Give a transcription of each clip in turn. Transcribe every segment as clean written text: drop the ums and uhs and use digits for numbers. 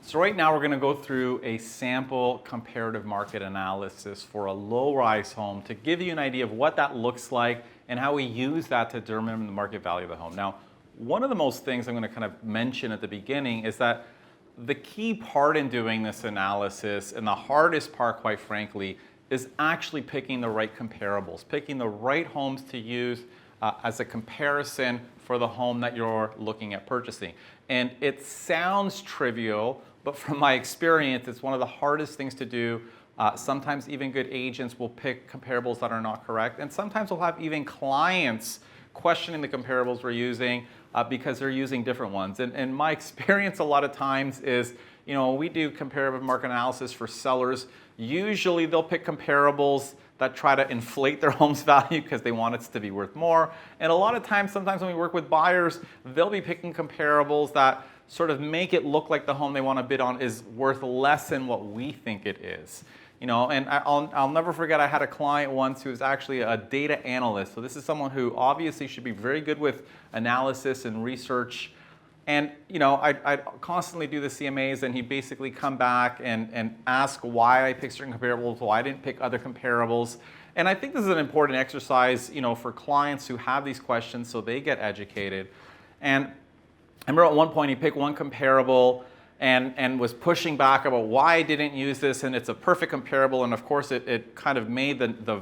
So right now we're going to go through a sample comparative market analysis for a low-rise home to give you an idea of what that looks like and how we use that to determine the market value of the home. Now, one of the most things I'm going to kind of mention at the beginning is that the key part in doing this analysis, and the hardest part, quite frankly, is actually picking the right comparables, picking the right homes to use as a comparison for the home that you're looking at purchasing. And it sounds trivial, but from my experience, it's one of the hardest things to do. Sometimes even good agents will pick comparables that are not correct, and sometimes we'll have even clients questioning the comparables we're using because they're using different ones. And my experience a lot of times is, you know, we do comparative market analysis for sellers. Usually they'll pick comparables that try to inflate their home's value because they want it to be worth more. And a lot of times, sometimes when we work with buyers, they'll be picking comparables that sort of make it look like the home they want to bid on is worth less than what we think it is. You know, and I'll never forget, I had a client once who was actually a data analyst. So this is someone who obviously should be very good with analysis and research. And you know, I'd constantly do the CMAs, and he'd basically come back and ask why I picked certain comparables, why I didn't pick other comparables. And I think this is an important exercise, you know, for clients who have these questions so they get educated. And I remember at one point he picked one comparable and was pushing back about why I didn't use this, and it's a perfect comparable, and of course it kind of made the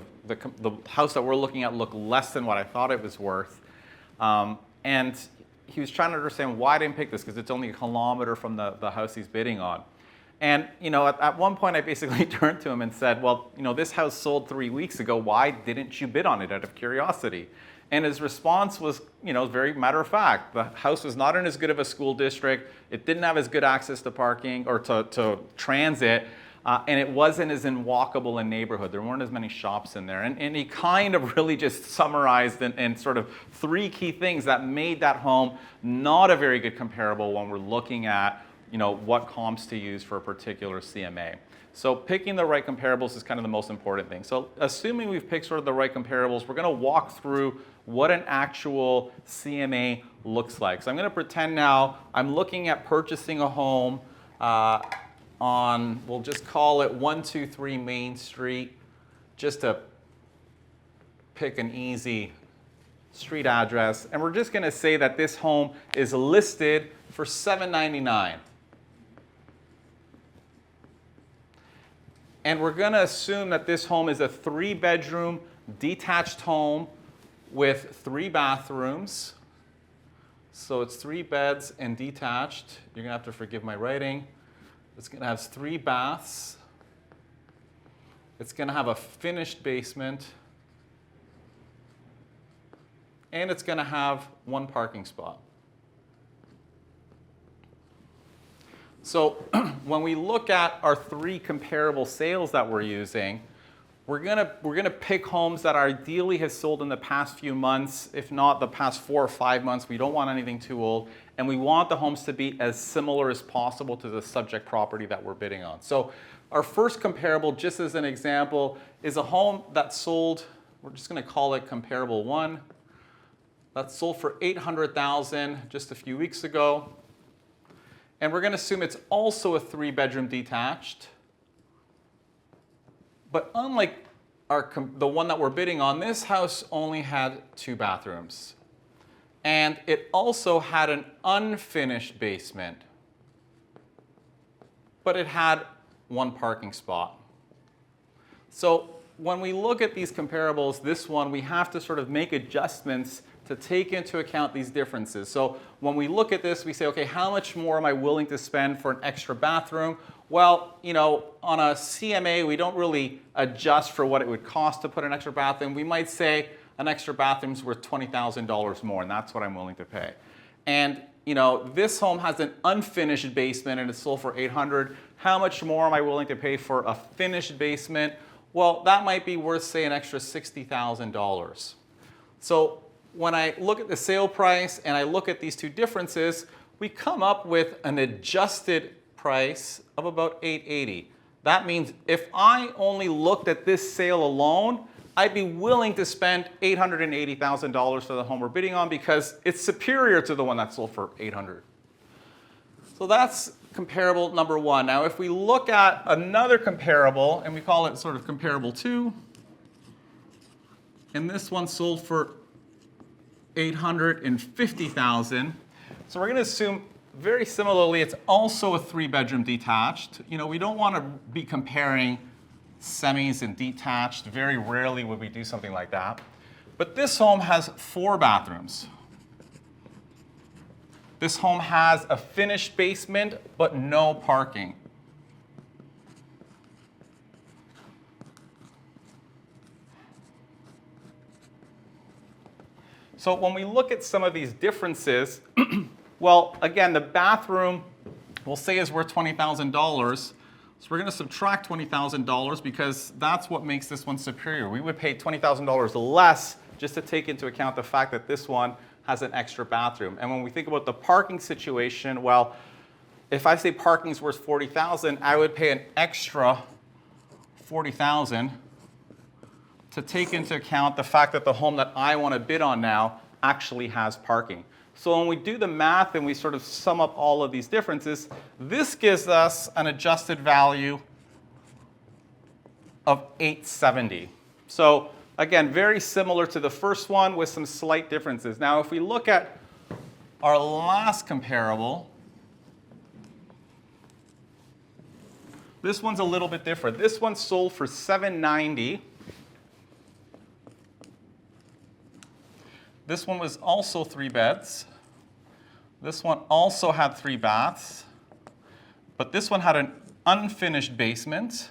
house that we're looking at look less than what I thought it was worth. And he was trying to understand why I didn't pick this because it's only a kilometer from the house he's bidding on. And you know, at one point I basically turned to him and said, well, you know, this house sold 3 weeks ago. Why didn't you bid on it out of curiosity? And his response was, you know, very matter of fact. The house was not in as good of a school district. It didn't have as good access to parking or to transit. And it wasn't as walkable in neighborhood. There weren't as many shops in there. And he kind of really just summarized in sort of 3 key things that made that home not a very good comparable when we're looking at, you know, what comps to use for a particular CMA. So picking the right comparables is kind of the most important thing. So assuming we've picked sort of the right comparables, we're going to walk through what an actual CMA looks like. So I'm going to pretend now I'm looking at purchasing a home on, we'll just call it 123 Main Street, just to pick an easy street address. And we're just going to say that this home is listed for $799. And we're going to assume that this home is a 3-bedroom detached home with 3 bathrooms. So it's 3 beds and detached. You're going to have to forgive my writing. It's going to have 3 baths. It's going to have a finished basement. And it's going to have 1 parking spot. So when we look at our 3 comparable sales that we're using, we're gonna pick homes that ideally have sold in the past few months, if not the past 4 or 5 months. We don't want anything too old, and we want the homes to be as similar as possible to the subject property that we're bidding on. So our first comparable, just as an example, is a home that sold, we're just gonna call it comparable 1, that sold for $800,000 just a few weeks ago. And we're going to assume it's also a 3-bedroom detached. But unlike the one that we're bidding on, this house only had 2 bathrooms. And it also had an unfinished basement. But it had 1 parking spot. So when we look at these comparables, this one, we have to sort of make adjustments to take into account these differences. So when we look at this, we say, okay, how much more am I willing to spend for an extra bathroom? Well, you know, on a CMA, we don't really adjust for what it would cost to put an extra bathroom. We might say an extra bathroom's worth $20,000 more, and that's what I'm willing to pay. And you know, this home has an unfinished basement and it's sold for $800,000. How much more am I willing to pay for a finished basement? Well, that might be worth, say, an extra $60,000. So when I look at the sale price and I look at these 2 differences, we come up with an adjusted price of about $880,000. That means if I only looked at this sale alone, I'd be willing to spend $880,000 for the home we're bidding on because it's superior to the one that sold for $800,000. So that's comparable number one. Now, if we look at another comparable, and we call it sort of comparable two, and this one sold for $850,000. So we're going to assume very similarly, it's also a 3-bedroom detached. You know, we don't want to be comparing semis and detached. Very rarely would we do something like that. But this home has 4 bathrooms. This home has a finished basement, but no parking. So when we look at some of these differences, well, again, the bathroom, we'll say is worth $20,000. So we're going to subtract $20,000 because that's what makes this one superior. We would pay $20,000 less just to take into account the fact that this one has an extra bathroom. And when we think about the parking situation, well, if I say parking is worth $40,000, I would pay an extra $40,000 to take into account the fact that the home that I want to bid on now actually has parking. So when we do the math and we sort of sum up all of these differences, this gives us an adjusted value of $870. So again, very similar to the first one with some slight differences. Now, if we look at our last comparable, this one's a little bit different. This one sold for $790. This one was also 3 beds. This one also had 3 baths, but this one had an unfinished basement,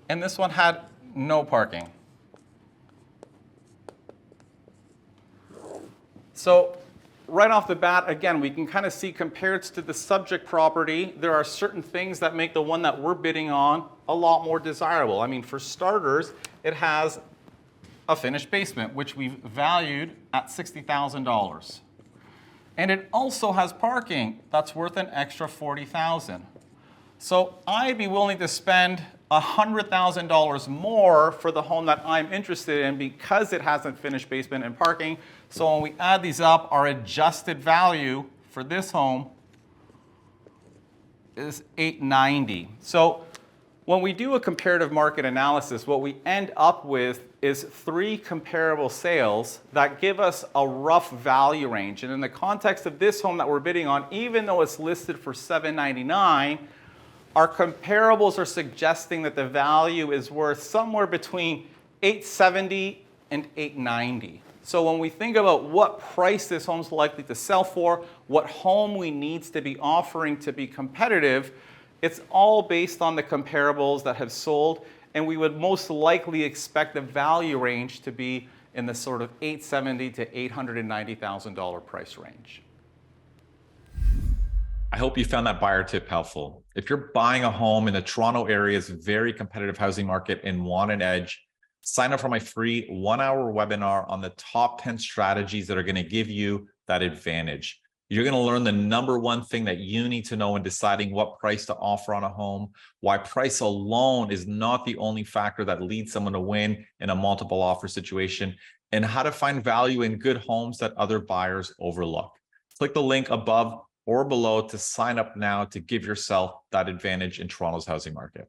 and this one had no parking. So right off the bat, again, we can kind of see compared to the subject property, there are certain things that make the one that we're bidding on a lot more desirable. I mean, for starters, it has a finished basement, which we've valued at $60,000. And it also has parking that's worth an extra $40,000. So I'd be willing to spend $100,000 more for the home that I'm interested in because it has a finished basement and parking. So when we add these up, our adjusted value for this home is $890. So when we do a comparative market analysis, what we end up with is 3 comparable sales that give us a rough value range. And in the context of this home that we're bidding on, even though it's listed for $799, our comparables are suggesting that the value is worth somewhere between $870 and $890. So when we think about what price this home's likely to sell for, what home we need to be offering to be competitive, it's all based on the comparables that have sold, and we would most likely expect the value range to be in the sort of $870,000 to $890,000 price range. I hope you found that buyer tip helpful. If you're buying a home in the Toronto area's very competitive housing market and want an edge, sign up for my free 1-hour webinar on the top 10 strategies that are going to give you that advantage. You're going to learn the #1 thing that you need to know in deciding what price to offer on a home, why price alone is not the only factor that leads someone to win in a multiple offer situation, and how to find value in good homes that other buyers overlook. Click the link above or below to sign up now to give yourself that advantage in Toronto's housing market.